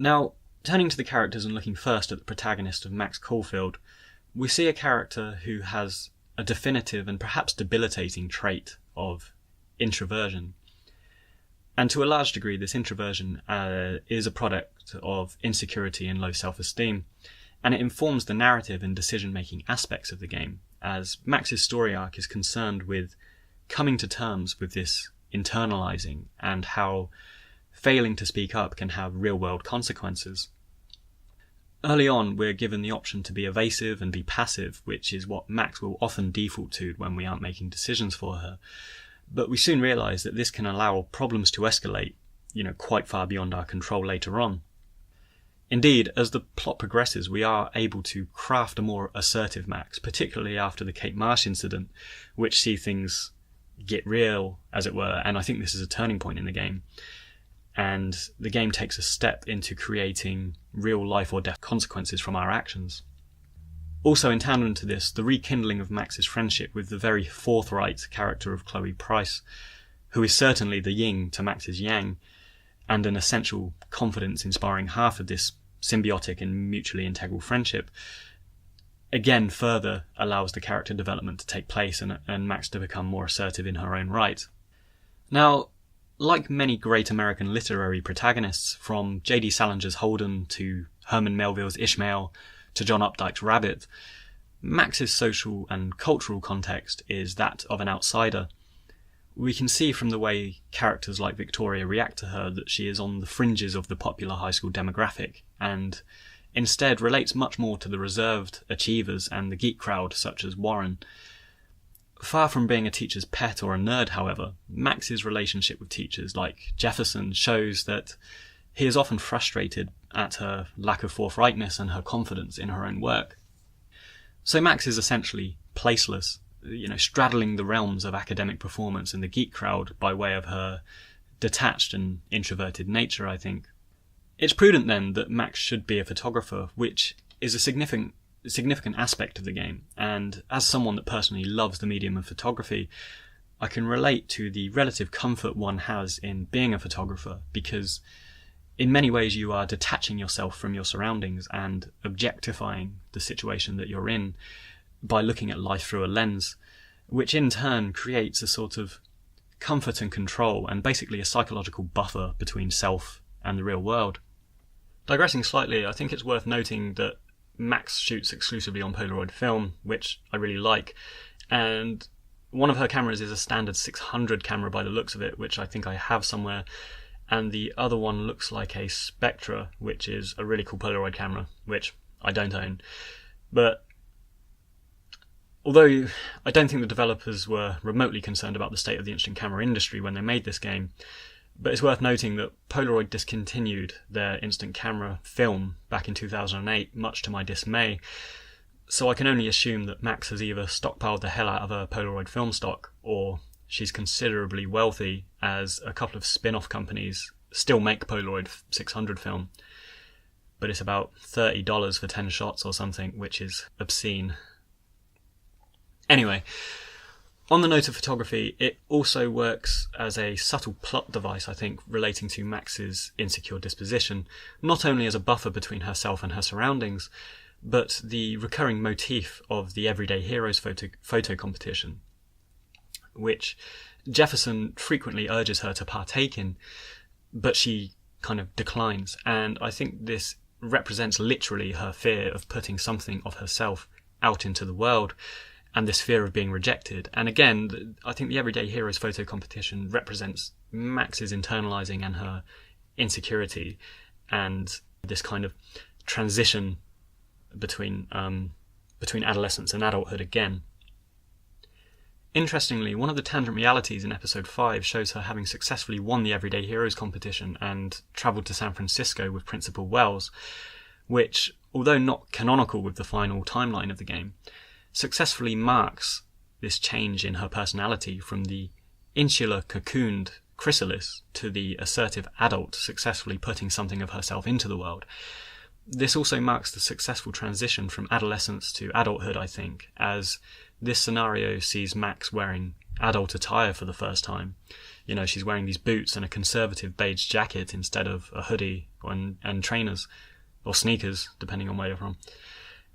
Now, turning to the characters and looking first at the protagonist of Max Caulfield, we see a character who has a definitive and perhaps debilitating trait of introversion. And to a large degree, this introversion is a product of insecurity and low self-esteem, and it informs the narrative and decision-making aspects of the game, as Max's story arc is concerned with coming to terms with this internalizing and how failing to speak up can have real-world consequences. Early on, we're given the option to be evasive and be passive, which is what Max will often default to when we aren't making decisions for her. But we soon realise that this can allow problems to escalate, quite far beyond our control later on. Indeed, as the plot progresses, we are able to craft a more assertive Max, particularly after the Kate Marsh incident, which see things get real, as it were, and I think this is a turning point in the game. And the game takes a step into creating real life or death consequences from our actions. Also in tandem to this, the rekindling of Max's friendship with the very forthright character of Chloe Price, who is certainly the yin to Max's yang, and an essential confidence-inspiring half of this symbiotic and mutually integral friendship, again further allows the character development to take place and Max to become more assertive in her own right. Now, like many great American literary protagonists, from J.D. Salinger's Holden to Herman Melville's Ishmael to John Updike's Rabbit, Max's social and cultural context is that of an outsider. We can see from the way characters like Victoria react to her that she is on the fringes of the popular high school demographic, and instead relates much more to the reserved achievers and the geek crowd such as Warren. Far from being a teacher's pet or a nerd, however, Max's relationship with teachers like Jefferson shows that he is often frustrated at her lack of forthrightness and her confidence in her own work. So Max is essentially placeless, straddling the realms of academic performance and the geek crowd by way of her detached and introverted nature, I think. It's prudent then that Max should be a photographer, which is a significant aspect of the game, and as someone that personally loves the medium of photography, I can relate to the relative comfort one has in being a photographer, because in many ways you are detaching yourself from your surroundings and objectifying the situation that you're in by looking at life through a lens, which in turn creates a sort of comfort and control and basically a psychological buffer between self and the real world. Digressing slightly, I think it's worth noting that Max shoots exclusively on Polaroid film, which I really like, and one of her cameras is a standard 600 camera by the looks of it, which I think I have somewhere, and the other one looks like a Spectra, which is a really cool Polaroid camera, which I don't own. But although I don't think the developers were remotely concerned about the state of the instant camera industry when they made this game, but it's worth noting that Polaroid discontinued their instant camera film back in 2008, much to my dismay, so I can only assume that Max has either stockpiled the hell out of her Polaroid film stock, or she's considerably wealthy, as a couple of spin-off companies still make Polaroid 600 film, but it's about $30 for 10 shots or something, which is obscene. Anyway, on the note of photography, it also works as a subtle plot device, I think, relating to Max's insecure disposition, not only as a buffer between herself and her surroundings, but the recurring motif of the Everyday Heroes photo competition, which Jefferson frequently urges her to partake in, but she kind of declines, and I think this represents literally her fear of putting something of herself out into the world, and this fear of being rejected. And again, I think the Everyday Heroes photo competition represents Max's internalizing and her insecurity, and this kind of transition between adolescence and adulthood again. Interestingly, one of the tangent realities in episode 5 shows her having successfully won the Everyday Heroes competition and travelled to San Francisco with Principal Wells, which, although not canonical with the final timeline of the game, successfully marks this change in her personality from the insular cocooned chrysalis to the assertive adult successfully putting something of herself into the world. This also marks the successful transition from adolescence to adulthood, I think, as this scenario sees Max wearing adult attire for the first time. You know, she's wearing these boots and a conservative beige jacket instead of a hoodie and trainers, or sneakers, depending on where you're from.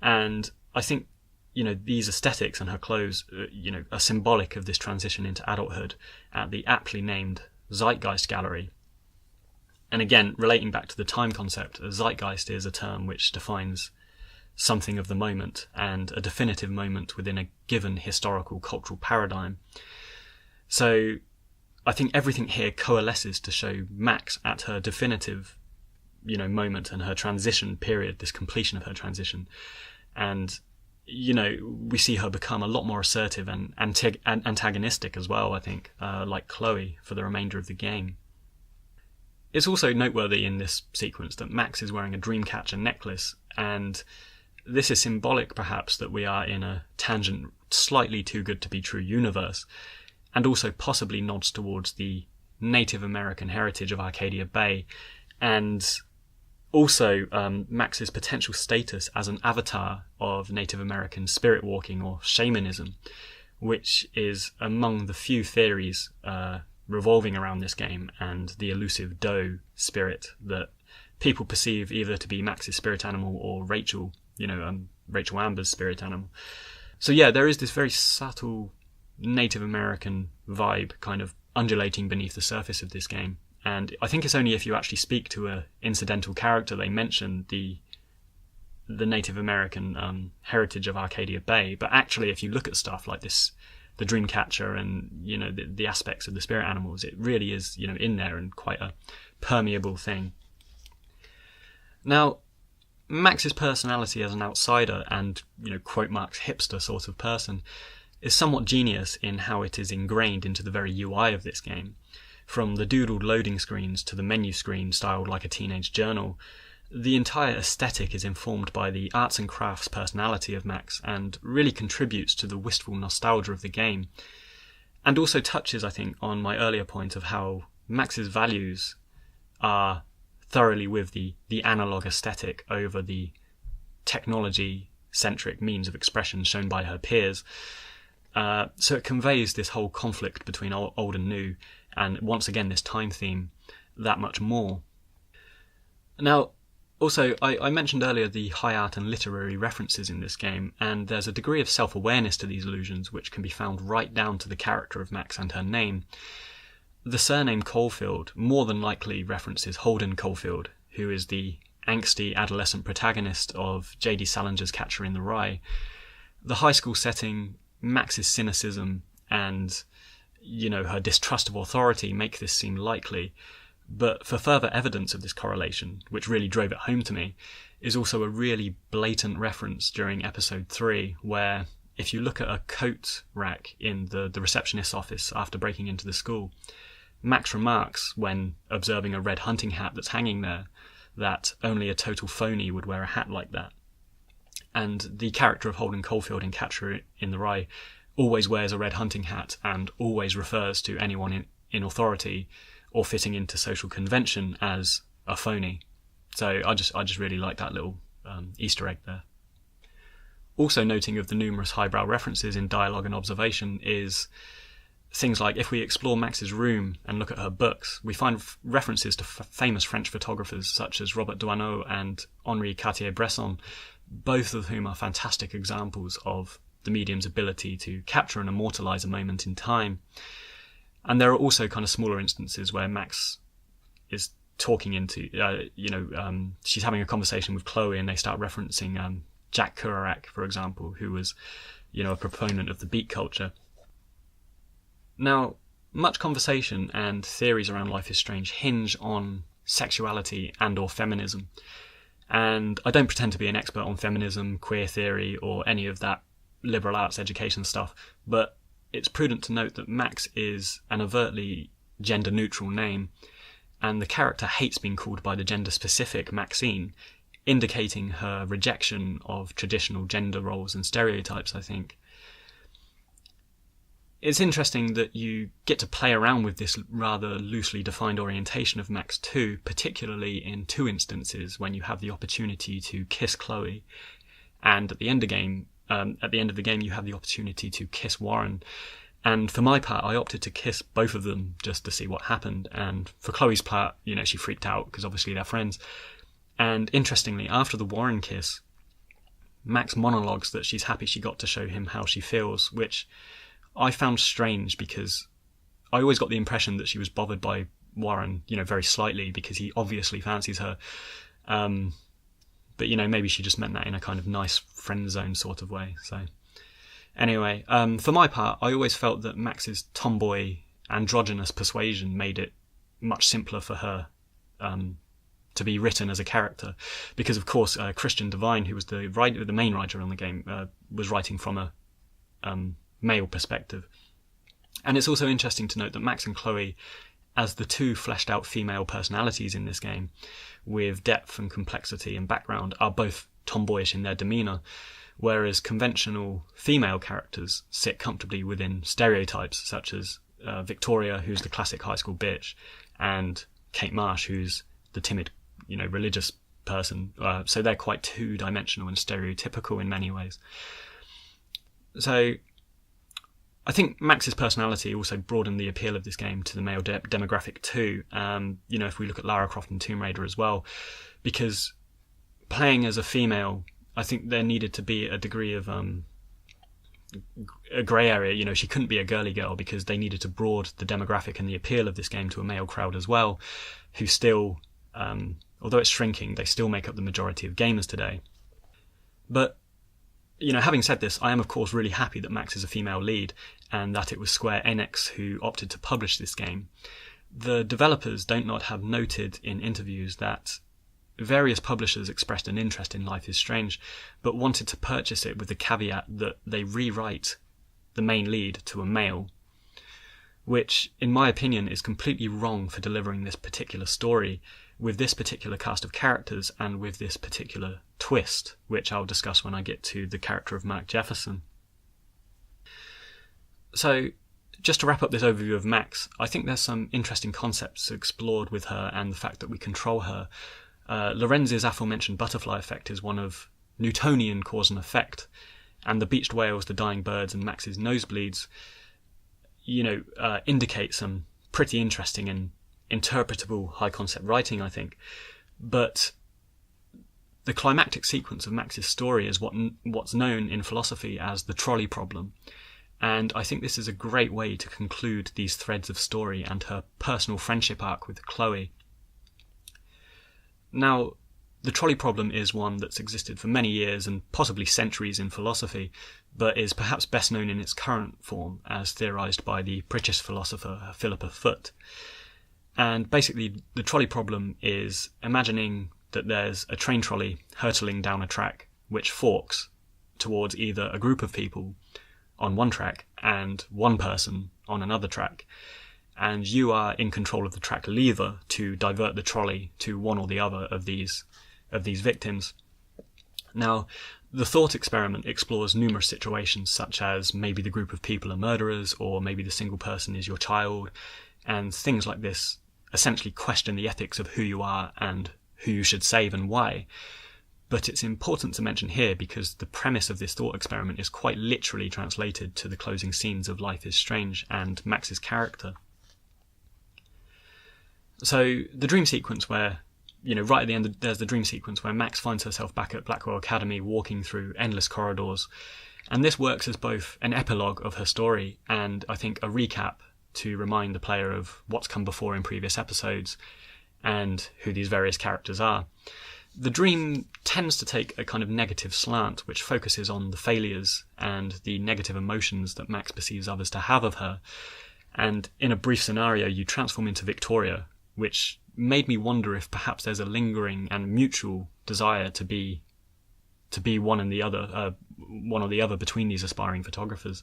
And I think, you know, these aesthetics and her clothes, you know, are symbolic of this transition into adulthood at the aptly named Zeitgeist Gallery. And again, relating back to the time concept, a zeitgeist is a term which defines something of the moment and a definitive moment within a given historical cultural paradigm. So I think everything here coalesces to show Max at her definitive, you know, moment and her transition period, this completion of her transition. And, you know, we see her become a lot more assertive and antagonistic as well, I think, like Chloe for the remainder of the game. It's also noteworthy in this sequence that Max is wearing a Dreamcatcher necklace, and this is symbolic perhaps that we are in a tangent slightly too good to be true universe, and also possibly nods towards the Native American heritage of Arcadia Bay, and also Max's potential status as an avatar of Native American spirit walking or shamanism, which is among the few theories revolving around this game and the elusive doe spirit that people perceive either to be Max's spirit animal or Rachel, you know, Rachel Amber's spirit animal. So yeah, there is this very subtle Native American vibe kind of undulating beneath the surface of this game. And I think it's only if you actually speak to a incidental character they mention the Native American heritage of Arcadia Bay. But actually, if you look at stuff like this, the Dreamcatcher and, you know, the aspects of the spirit animals, it really is, you know, in there and quite a permeable thing. Now, Max's personality as an outsider and, you know, quote marks hipster sort of person is somewhat genius in how it is ingrained into the very UI of this game. From the doodled loading screens to the menu screen styled like a teenage journal, the entire aesthetic is informed by the arts and crafts personality of Max and really contributes to the wistful nostalgia of the game, and also touches, I think, on my earlier point of how Max's values are thoroughly with the analog aesthetic over the technology-centric means of expression shown by her peers. So it conveys this whole conflict between old and new, and once again this time theme that much more. Now, also, I mentioned earlier the high art and literary references in this game, and there's a degree of self-awareness to these allusions which can be found right down to the character of Max and her name. The surname Caulfield more than likely references Holden Caulfield, who is the angsty adolescent protagonist of J.D. Salinger's Catcher in the Rye. The high school setting, Max's cynicism, and, you know, her distrust of authority make this seem likely. But for further evidence of this correlation, which really drove it home to me, is also a really blatant reference during episode 3, where if you look at a coat rack in the receptionist's office after breaking into the school, Max remarks, when observing a red hunting hat that's hanging there, that only a total phony would wear a hat like that. And the character of Holden Caulfield in Catcher in the Rye always wears a red hunting hat and always refers to anyone in authority or fitting into social convention as a phony. So I just really like that little Easter egg there. Also noting of the numerous highbrow references in dialogue and observation is things like, if we explore Max's room and look at her books, we find references to famous French photographers such as Robert Doisneau and Henri Cartier-Bresson, both of whom are fantastic examples of the medium's ability to capture and immortalise a moment in time. And there are also kind of smaller instances where Max is talking into, she's having a conversation with Chloe and they start referencing Jack Kerouac, for example, who was, you know, a proponent of the beat culture. Now, much conversation and theories around Life is Strange hinge on sexuality and or feminism. And I don't pretend to be an expert on feminism, queer theory, or any of that liberal arts education stuff, but it's prudent to note that Max is an overtly gender-neutral name, and the character hates being called by the gender-specific Maxine, indicating her rejection of traditional gender roles and stereotypes, I think. It's interesting that you get to play around with this rather loosely defined orientation of Max too, particularly in two instances when you have the opportunity to kiss Chloe, and at the end of the game you have the opportunity to kiss Warren. And for my part, I opted to kiss both of them just to see what happened. And for Chloe's part, she freaked out because obviously they're friends. And interestingly, after the Warren kiss, Max monologues that she's happy she got to show him how she feels, which I found strange because I always got the impression that she was bothered by Warren, very slightly, because he obviously fancies her. But, maybe she just meant that in a kind of nice friend zone sort of way. So anyway, for my part, I always felt that Max's tomboy androgynous persuasion made it much simpler for her to be written as a character, because of course Christian Devine, who was the main writer on the game, was writing from a male perspective. And it's also interesting to note that Max and Chloe, as the two fleshed out female personalities in this game, with depth and complexity and background, are both tomboyish in their demeanour, whereas conventional female characters sit comfortably within stereotypes such as Victoria, who's the classic high school bitch, and Kate Marsh, who's the timid, religious person. So they're quite two-dimensional and stereotypical in many ways. So I think Max's personality also broadened the appeal of this game to the male demographic too. If we look at Lara Croft and Tomb Raider as well, because playing as a female, I think there needed to be a degree of a grey area. She couldn't be a girly girl because they needed to broaden the demographic and the appeal of this game to a male crowd as well, who still, although it's shrinking, they still make up the majority of gamers today. But having said this, I am of course really happy that Max is a female lead and that it was Square Enix who opted to publish this game. The developers don't not have noted in interviews that various publishers expressed an interest in Life is Strange, but wanted to purchase it with the caveat that they rewrite the main lead to a male, which, in my opinion, is completely wrong for delivering this particular story, with this particular cast of characters and with this particular twist, which I'll discuss when I get to the character of Mark Jefferson. So, just to wrap up this overview of Max, I think there's some interesting concepts explored with her and the fact that we control her. Lorenz's aforementioned butterfly effect is one of Newtonian cause and effect, and the beached whales, the dying birds, and Max's nosebleeds, indicate some pretty interesting and interpretable high concept writing, I think. But the climactic sequence of Max's story is what's known in philosophy as the trolley problem, and I think this is a great way to conclude these threads of story and her personal friendship arc with Chloe. Now, the trolley problem is one that's existed for many years and possibly centuries in philosophy, but is perhaps best known in its current form as theorised by the British philosopher Philippa Foot. And basically, the trolley problem is imagining that there's a train trolley hurtling down a track which forks towards either a group of people on one track and one person on another track, and you are in control of the track lever to divert the trolley to one or the other of these victims. Now, the thought experiment explores numerous situations, such as maybe the group of people are murderers, or maybe the single person is your child, and things like this essentially question the ethics of who you are and who you should save and why. But it's important to mention here because the premise of this thought experiment is quite literally translated to the closing scenes of Life is Strange and Max's character. So the dream sequence where, right at the end, there's the dream sequence where Max finds herself back at Blackwell Academy walking through endless corridors. And this works as both an epilogue of her story and, I think, a recap to remind the player of what's come before in previous episodes and who these various characters are. The dream tends to take a kind of negative slant, which focuses on the failures and the negative emotions that Max perceives others to have of her. And in a brief scenario, you transform into Victoria, which made me wonder if perhaps there's a lingering and mutual desire to be one or the other between these aspiring photographers.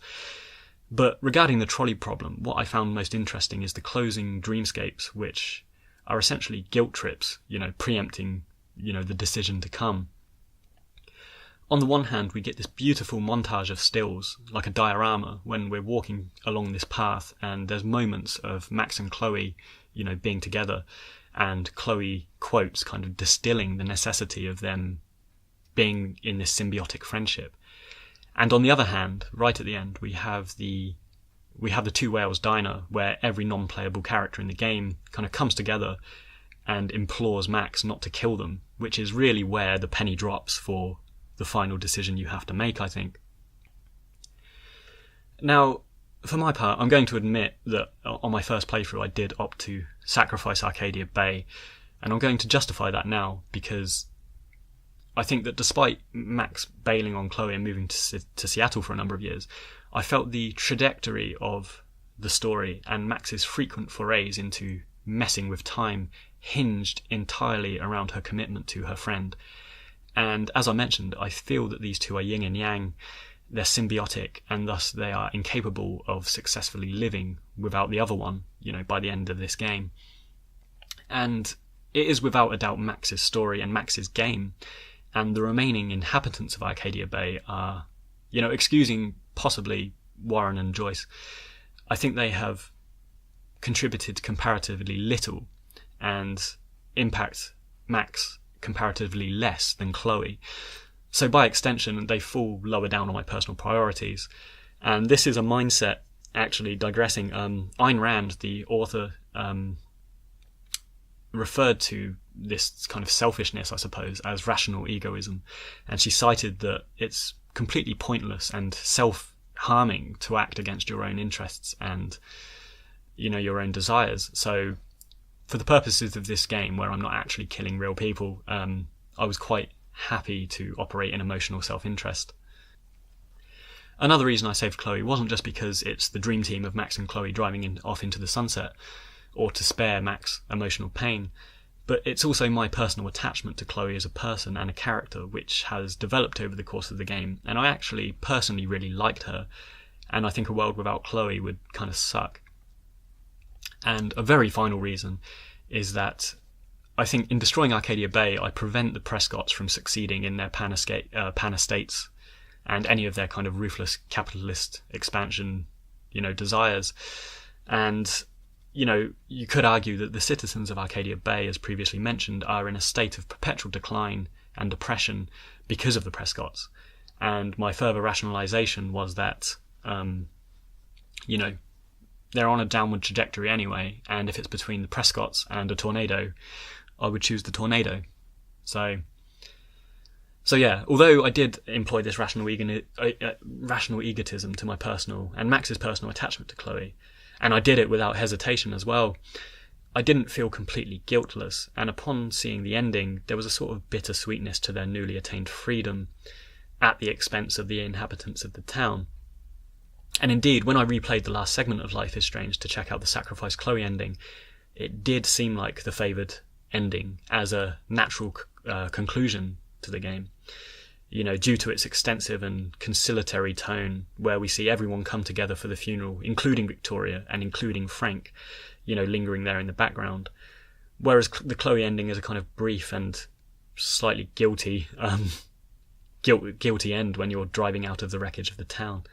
But regarding the trolley problem, what I found most interesting is the closing dreamscapes, which are essentially guilt trips, preempting, the decision to come. On the one hand, we get this beautiful montage of stills, like a diorama, when we're walking along this path, and there's moments of Max and Chloe, being together, and Chloe quotes kind of distilling the necessity of them being in this symbiotic friendship. And on the other hand, right at the end, we have the we have the Two Whales diner, where every non-playable character in the game kind of comes together and implores Max not to kill them, which is really where the penny drops for the final decision you have to make, I think. Now, for my part, I'm going to admit that on my first playthrough I did opt to sacrifice Arcadia Bay, and I'm going to justify that now, because I think that despite Max bailing on Chloe and moving to Seattle for a number of years, I felt the trajectory of the story and Max's frequent forays into messing with time hinged entirely around her commitment to her friend. And as I mentioned, I feel that these two are yin and yang. They're symbiotic, and thus they are incapable of successfully living without the other one, by the end of this game. And it is without a doubt Max's story and Max's game, and the remaining inhabitants of Arcadia Bay are, excusing possibly Warren and Joyce, I think they have contributed comparatively little and impact Max comparatively less than Chloe. So by extension, they fall lower down on my personal priorities. And this is a mindset, actually digressing. Ayn Rand, the author, referred to this kind of selfishness, I suppose, as rational egoism. And she cited that it's completely pointless and self-harming to act against your own interests and, your own desires. So for the purposes of this game, where I'm not actually killing real people, I was quite happy to operate in emotional self-interest. Another reason I saved Chloe wasn't just because it's the dream team of Max and Chloe driving off into the sunset, or to spare Max emotional pain, but it's also my personal attachment to Chloe as a person and a character, which has developed over the course of the game, and I actually personally really liked her, and I think a world without Chloe would kind of suck. And a very final reason is that I think in destroying Arcadia Bay, I prevent the Prescotts from succeeding in their pan estates and any of their kind of ruthless capitalist expansion, desires. And, you could argue that the citizens of Arcadia Bay, as previously mentioned, are in a state of perpetual decline and depression because of the Prescotts. And my further rationalization was that, they're on a downward trajectory anyway, and if it's between the Prescotts and a tornado, I would choose the tornado. So yeah, although I did employ this rational egotism to my personal and Max's personal attachment to Chloe, and I did it without hesitation as well, I didn't feel completely guiltless, and upon seeing the ending, there was a sort of bittersweetness to their newly attained freedom at the expense of the inhabitants of the town. And indeed, when I replayed the last segment of Life is Strange to check out the Sacrifice Chloe ending, it did seem like the favoured ending as a natural conclusion to the game, due to its extensive and conciliatory tone, where we see everyone come together for the funeral, including Victoria and including Frank, lingering there in the background. Whereas the Chloe ending is a kind of brief and slightly guilty end when you're driving out of the wreckage of the town.